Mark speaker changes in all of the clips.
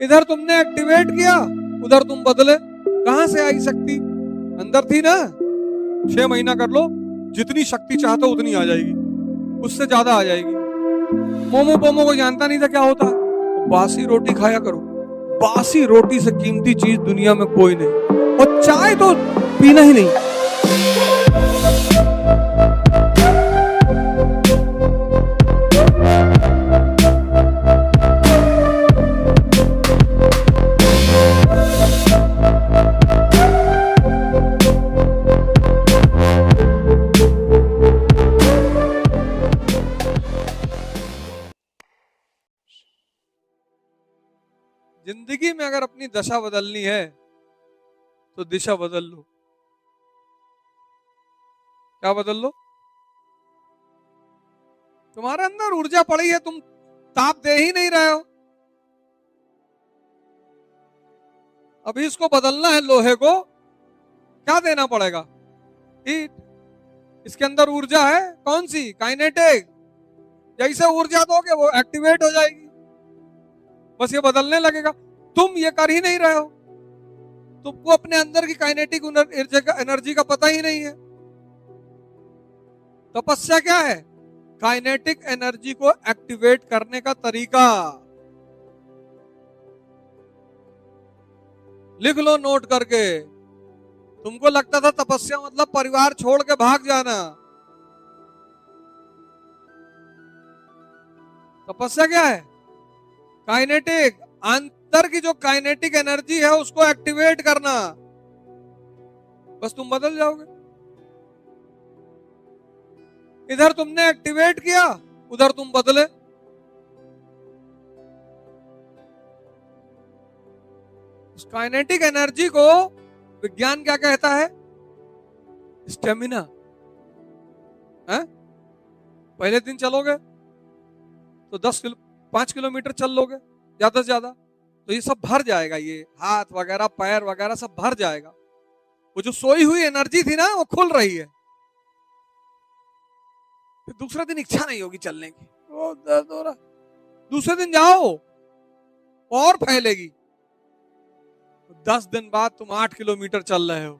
Speaker 1: इधर तुमने एक्टिवेट किया, उधर तुम बदले। कहां से आई शक्ति? अंदर थी ना। 6 महीना कर लो, जितनी शक्ति चाहते हो उतनी आ जाएगी, उससे ज्यादा आ जाएगी। मोमो पोमो को जानता नहीं था क्या होता है। बासी रोटी खाया करो, बासी रोटी से कीमती चीज दुनिया में कोई नहीं। और चाय तो पीना ही नहीं। जिंदगी में अगर अपनी दशा बदलनी है तो दिशा बदल लो। क्या बदल लो? तुम्हारे अंदर ऊर्जा पड़ी है, तुम ताप दे ही नहीं रहे हो। अभी इसको बदलना है। लोहे को क्या देना पड़ेगा? हीट। इसके अंदर ऊर्जा है, कौन सी? काइनेटिक। जैसे ऊर्जा दोगे वो एक्टिवेट हो जाएगी, बस ये बदलने लगेगा। तुम ये कर ही नहीं रहे हो, तुमको अपने अंदर की काइनेटिक एनर्जी का पता ही नहीं है। तपस्या क्या है? काइनेटिक एनर्जी को एक्टिवेट करने का तरीका। लिख लो नोट करके। तुमको लगता था तपस्या मतलब परिवार छोड़ के भाग जाना। तपस्या क्या है? काइनेटिक, अंदर की जो काइनेटिक एनर्जी है उसको एक्टिवेट करना। बस तुम बदल जाओगे। इधर तुमने एक्टिवेट किया, उधर तुम बदले। उस काइनेटिक एनर्जी को विज्ञान क्या कहता है? स्टेमिना। पहले दिन चलोगे तो 5 किलोमीटर चल लोगे ज्यादा से ज्यादा, तो ये सब भर जाएगा, ये हाथ वगैरह पैर वगैरह सब भर जाएगा। वो जो सोई हुई एनर्जी थी ना वो खुल रही है। फिर दूसरे दिन इच्छा नहीं होगी चलने की, वो दर्द हो रहा। दूसरे दिन जाओ और फैलेगी। 10 दिन बाद तुम 8 किलोमीटर चल रहे हो।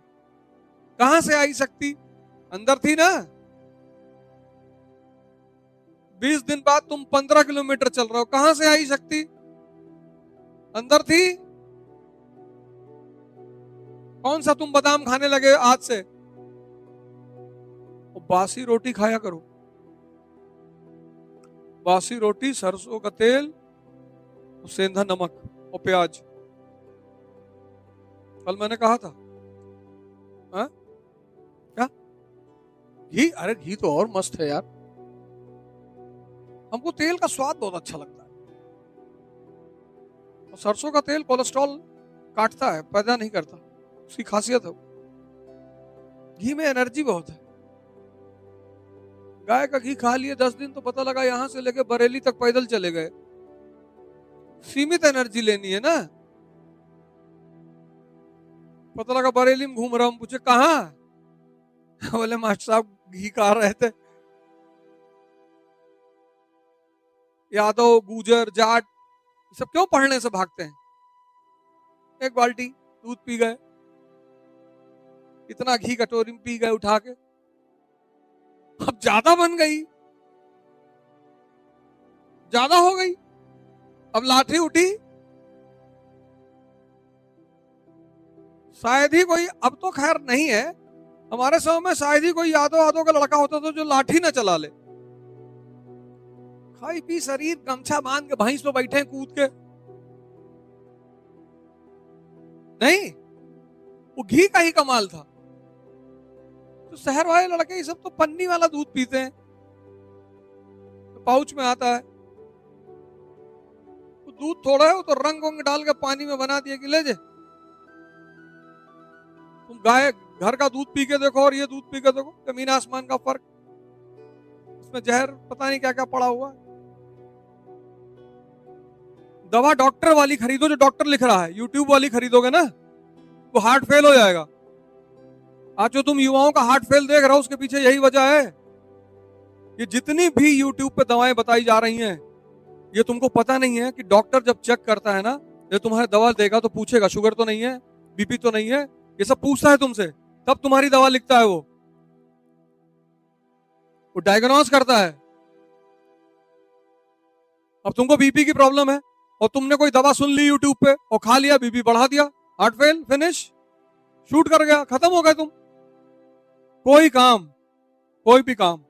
Speaker 1: कहां से आई शक्ति? अंदर थी ना। 20 दिन बाद तुम 15 किलोमीटर चल रहे हो। कहां से आई शक्ति? अंदर थी। कौन सा तुम बादाम खाने लगे आज से? बासी रोटी खाया करो, बासी रोटी, सरसों का तेल, सेंधा नमक और प्याज। कल मैंने कहा था क्या? घी? अरे घी तो और मस्त है यार। हमको तेल का स्वाद बहुत अच्छा लगता है। और सरसों का तेल कोलेस्ट्रॉल काटता है, पैदा नहीं करता, उसकी खासियत है। घी में एनर्जी बहुत है। गाय का घी खा लिए 10 दिन तो पता लगा यहां से लेके बरेली तक पैदल चले गए। सीमित एनर्जी लेनी है ना। पता लगा बरेली में घूम रहा हूं। पूछे कहां? बोले मास्टर साहब घी खा रहे थे। यादव, गुजर, जाट सब क्यों पढ़ने से भागते हैं? एक बाल्टी दूध पी गए, इतना घी कटोरी में पी गए उठा के। अब ज्यादा बन गई, ज्यादा हो गई, अब लाठी उठी। शायद ही कोई, अब तो खैर नहीं है, हमारे समय में शायद ही कोई यादव का लड़का होता था जो लाठी ना चला ले। खाई पी शरीर, गमछा बांध के भैंस पे बैठे कूद के। नहीं, वो घी का ही कमाल था। तो शहर वाले लड़के ये सब तो पन्नी वाला दूध पीते हैं, तो पाउच में आता है। तो दूध थोड़ा है, वो तो रंग वंग डाल के पानी में बना दिया कि ले जे। तुम गाय घर का दूध पी के देखो और ये दूध पी के देखो, जमीन आसमान का फर्क। उसमें जहर पता नहीं क्या क्या पड़ा हुआ। दवा डॉक्टर वाली खरीदो, जो डॉक्टर लिख रहा है। यूट्यूब वाली खरीदोगे ना तो हार्ट फेल हो जाएगा। आज जो तुम युवाओं का हार्ट फेल देख रहे हो उसके पीछे यही वजह है। ये जितनी भी यूट्यूब पे दवाएं बताई जा रही हैं, ये तुमको पता नहीं है कि डॉक्टर जब चेक करता है ना ये तुम्हारी दवा देगा तो पूछेगा शुगर तो नहीं है, बीपी तो नहीं है, ये सब पूछता है तुमसे, तब तुम्हारी दवा लिखता है। वो डायग्नोज करता है। अब तुमको बीपी की प्रॉब्लम है और तुमने कोई दवा सुन ली यूट्यूब पे और खा लिया, बीपी बढ़ा दिया, हार्ट फेल, फिनिश, शूट कर गया, खत्म हो गए तुम। कोई काम, कोई भी काम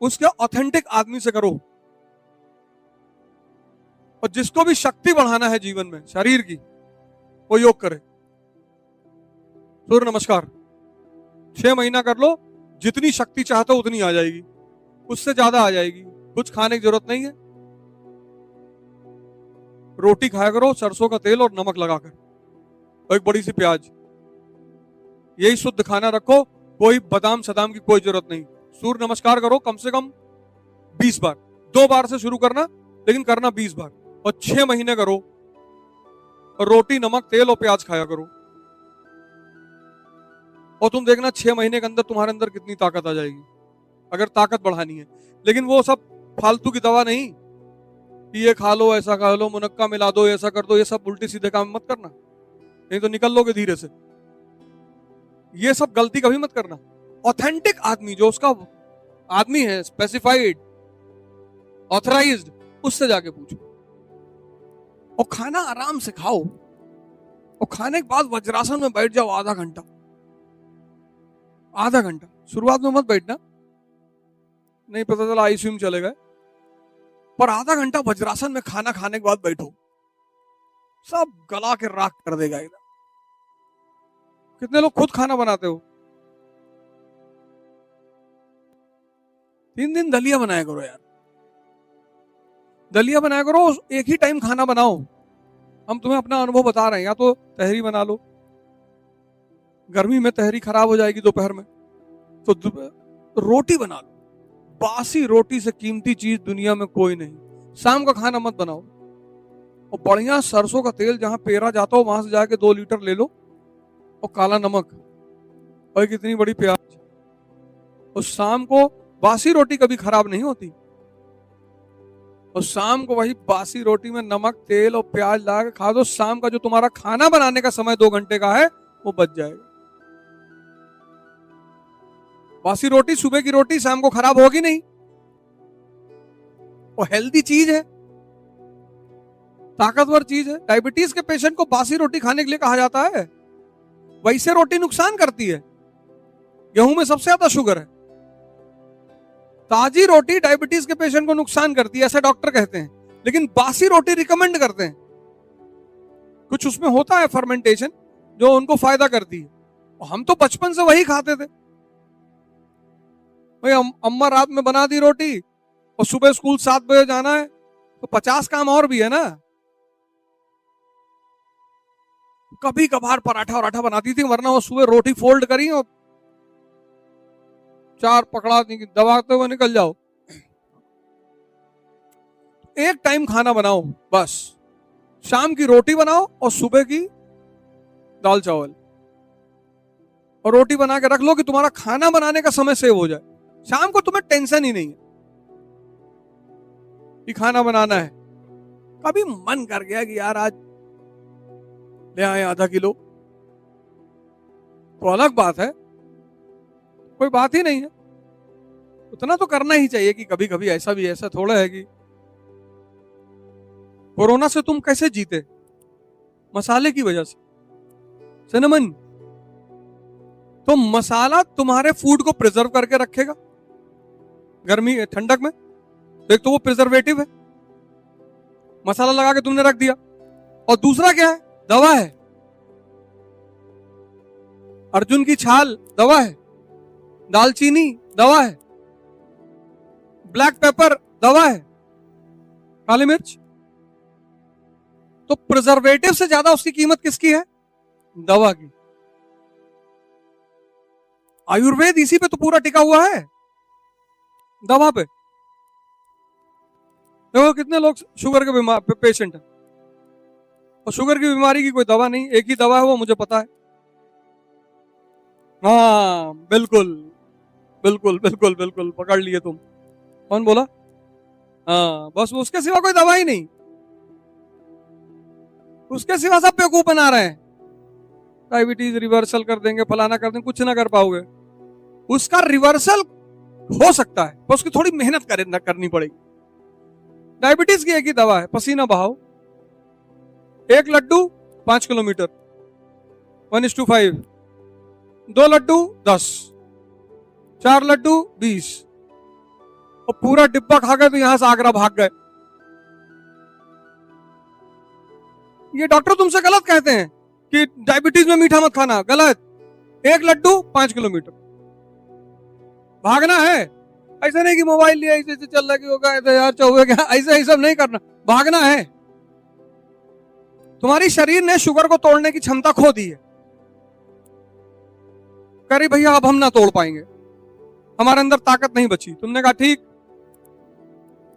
Speaker 1: उसके ऑथेंटिक आदमी से करो। और जिसको भी शक्ति बढ़ाना है जीवन में शरीर की, वो योग करे। सूर्य नमस्कार 6 महीना कर लो, जितनी शक्ति चाहते हो उतनी आ जाएगी, उससे ज्यादा आ जाएगी। कुछ खाने की जरूरत नहीं है। रोटी खाया करो सरसों का तेल और नमक लगाकर, और एक बड़ी सी प्याज, यही शुद्ध खाना रखो। कोई बादाम सदाम की कोई जरूरत नहीं। सूर्य नमस्कार करो कम से कम 20 बार, 2 बार से शुरू करना, लेकिन करना 20 बार, और 6 महीने करो। और रोटी नमक तेल और प्याज खाया करो, और तुम देखना 6 महीने के अंदर तुम्हारे अंदर कितनी ताकत आ जाएगी, अगर ताकत बढ़ानी है। लेकिन वो सब फालतू की दवा नहीं कि ये खा लो, ऐसा खा लो, मुनक्का मिला दो, ऐसा कर दो, ये सब उल्टी सीधे काम मत करना, नहीं तो निकल लोगे धीरे से। ये सब गलती कभी मत करना। ऑथेंटिक आदमी, जो उसका आदमी है, स्पेसिफाइड, ऑथराइज्ड, उससे जाके पूछो। और खाना आराम से खाओ, और खाने के बाद वज्रासन में बैठ जाओ आधा घंटा। आधा घंटा, शुरुआत में मत बैठना, नहीं पता चला आईसीयू में चले गए, पर आधा घंटा वज्रासन में खाना खाने के बाद बैठो, सब गला के राख कर देगा एकदम। कितने लोग खुद खाना बनाते हो? 3 दिन दलिया बनाया करो यार, दलिया बनाया करो, एक ही टाइम खाना बनाओ। हम तुम्हें अपना अनुभव बता रहे हैं। या तो तहरी बना लो, गर्मी में तहरी खराब हो जाएगी दोपहर में, तो रोटी बना लो। बासी रोटी से कीमती चीज दुनिया में कोई नहीं। शाम का खाना मत बनाओ, और बढ़िया सरसों का तेल जहां पेरा जाता हो वहां से जाके 2 लीटर ले लो, और काला नमक, और कितनी बड़ी प्याज। और शाम को बासी रोटी कभी खराब नहीं होती, और शाम को वही बासी रोटी में नमक तेल और प्याज लगा के खा दो। शाम का जो तुम्हारा खाना बनाने का समय 2 घंटे का है, वो बच जाएगा। बासी रोटी, सुबह की रोटी शाम को खराब होगी नहीं, और हेल्दी चीज है, ताकतवर चीज है। डायबिटीज के पेशेंट को बासी रोटी खाने के लिए कहा जाता है। वैसे रोटी नुकसान करती है, गेहूं में सबसे ज्यादा शुगर है। ताजी रोटी डायबिटीज के पेशेंट को नुकसान करती है, ऐसे डॉक्टर कहते हैं, लेकिन बासी रोटी रिकमेंड करते हैं। कुछ उसमें होता है फर्मेंटेशन जो उनको फायदा करती है। और हम तो बचपन से वही खाते थे भाई। अम्मा रात में बना दी रोटी, और सुबह स्कूल 7 बजे जाना है, तो 50 काम और भी है ना। कभी कभार पराठा वराठा बनाती थी, वरना वो सुबह रोटी फोल्ड करी और 4 पकड़ा दबाते हुए निकल जाओ। एक टाइम खाना बनाओ बस, शाम की रोटी बनाओ और सुबह की दाल चावल, और रोटी बना के रख लो कि तुम्हारा खाना बनाने का समय सेव हो जाए। शाम को तुम्हें टेंशन ही नहीं है कि खाना बनाना है। कभी मन कर गया कि यार आज ले आए आधा किलो, तो अलग बात है, कोई बात ही नहीं है। उतना तो करना ही चाहिए कि कभी कभी ऐसा भी, ऐसा थोड़ा है कि कोरोना से तुम कैसे जीते? मसाले की वजह से, सिनेमन। तो मसाला तुम्हारे फूड को प्रिजर्व करके रखेगा गर्मी ठंडक में। एक तो वो प्रिजर्वेटिव है, मसाला लगा के तुमने रख दिया, और दूसरा क्या है? दवा है। अर्जुन की छाल दवा है, दालचीनी दवा है, ब्लैक पेपर दवा है, काली मिर्च। तो प्रिजर्वेटिव से ज्यादा उसकी कीमत किसकी है? दवा की। आयुर्वेद इसी पे तो पूरा टिका हुआ है, दवा पे। देखो कितने लोग शुगर के पेशेंट हैं, और शुगर की बीमारी की कोई दवा नहीं, एक ही दवा है, वो मुझे पता है। हाँ बिल्कुल बिल्कुल बिल्कुल बिल्कुल, पकड़ लिए तुम। कौन बोला? हाँ, बस उसके सिवा कोई दवा ही नहीं। उसके सिवा सब बेवकूफ बना रहे हैं। डायबिटीज रिवर्सल कर देंगे, फलाना कर देंगे, कुछ ना कर पाओगे। उसका रिवर्सल हो सकता है पर उसकी थोड़ी मेहनत करनी पड़ेगी। डायबिटीज की एक ही दवा है, पसीना बहाओ। 1 लड्डू 5 किलोमीटर, 1:5, 2 लड्डू 10, 4 लड्डू 20, और पूरा डिब्बा खा गए तो यहां से आगरा भाग गए। ये डॉक्टर तुमसे गलत कहते हैं कि डायबिटीज में मीठा मत खाना, गलत। 1 लड्डू 5 किलोमीटर भागना है। ऐसा नहीं कि मोबाइल लिया ऐसे चल रहा कि होगा यार चाहे क्या, ऐसे सब नहीं करना, भागना है। तुम्हारी शरीर ने शुगर को तोड़ने की क्षमता खो दी है। करी भैया अब हम ना तोड़ पाएंगे, हमारे अंदर ताकत नहीं बची। तुमने कहा ठीक,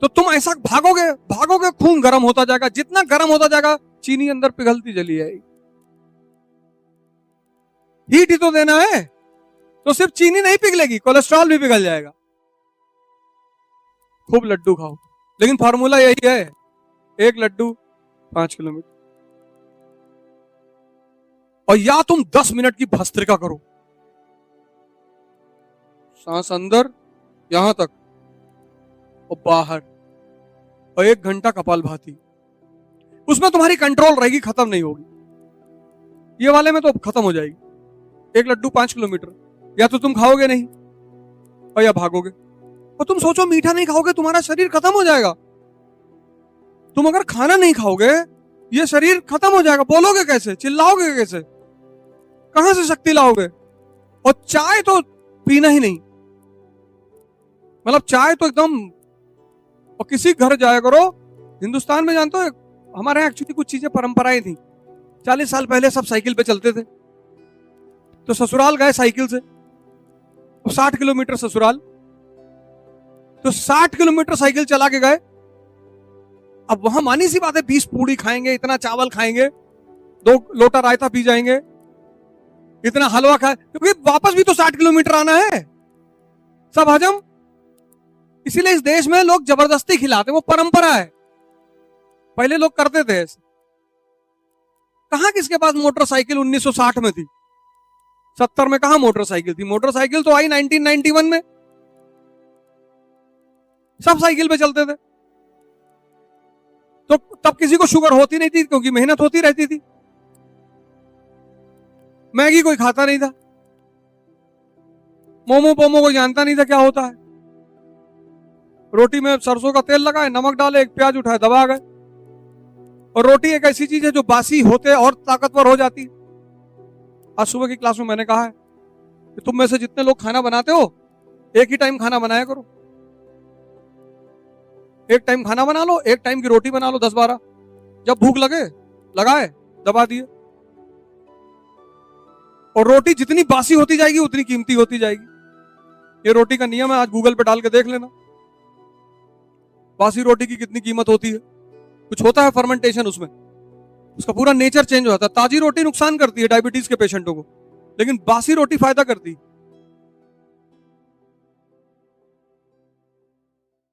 Speaker 1: तो तुम ऐसा भागोगे भागोगे, खून गर्म होता जाएगा, जितना गर्म होता जाएगा चीनी अंदर पिघलती चली जाएगी। हीट ही तो देना है, तो सिर्फ चीनी नहीं पिघलेगी, कोलेस्ट्रॉल भी पिघल जाएगा। खूब लड्डू खाओ, लेकिन फार्मूला यही है, 1 लड्डू 5 किलोमीटर। और या तुम 10 मिनट की भस्त्रिका करो, सांस अंदर यहां तक और बाहर, और 1 घंटा कपालभाति। उसमें तुम्हारी कंट्रोल रहेगी, खत्म नहीं होगी। ये वाले में तो खत्म हो जाएगी। 1 लड्डू 5 किलोमीटर, या तो तुम खाओगे नहीं और या भागोगे। और तुम सोचो मीठा नहीं खाओगे तुम्हारा शरीर खत्म हो जाएगा। तुम अगर खाना नहीं खाओगे ये शरीर खत्म हो जाएगा। बोलोगे कैसे, चिल्लाओगे कैसे, कहां से शक्ति लाओगे? और चाय तो पीना ही नहीं, मतलब चाय तो एकदम। और किसी घर जाया करो, हिंदुस्तान में जानते हो हमारे यहाँ एक्चुअली कुछ चीजें परंपराएं थी। 40 साल पहले सब साइकिल पे चलते थे, तो ससुराल गए साइकिल से, 60 किलोमीटर ससुराल, तो 60 किलोमीटर साइकिल चला के गए। अब वहां मानी सी बात है 20 पूड़ी खाएंगे, इतना चावल खाएंगे, 2 लोटा रायता पी जाएंगे, इतना हलवा खाए, क्योंकि वापस भी तो 60 किलोमीटर आना है, सब हजम। इसीलिए इस देश में लोग जबरदस्ती खिलाते, वो परंपरा है, पहले लोग करते थे ऐसे। कहां किसके पास मोटरसाइकिल 1960 में थी, 70 में कहां मोटरसाइकिल थी? मोटरसाइकिल तो आई 1991 में, सब साइकिल पे चलते थे। तो तब किसी को शुगर होती नहीं थी, क्योंकि मेहनत होती रहती थी। मैगी कोई खाता नहीं था, मोमो पोमो कोई जानता नहीं था क्या होता है। रोटी में सरसों का तेल लगाए, नमक डाले, 1 प्याज उठाए, दबा गए। और रोटी एक ऐसी चीज है जो बासी होते और ताकतवर हो जाती है। आज सुबह की क्लास में मैंने कहा है कि तुम में से जितने लोग खाना बनाते हो, एक ही टाइम खाना बनाया करो। एक टाइम खाना बना लो, एक टाइम की रोटी बना लो, 10-12। जब भूख लगे लगाए, दबा दिए। और रोटी जितनी बासी होती जाएगी उतनी कीमती होती जाएगी। ये रोटी का नियम है, आज गूगल पे डाल के देख लेना, बासी रोटी की कितनी कीमत होती है। कुछ होता है फर्मेंटेशन उसमें, उसका पूरा नेचर चेंज हो जाता है। ताजी रोटी नुकसान करती है डायबिटीज के पेशेंटों को, लेकिन बासी रोटी फायदा करती है।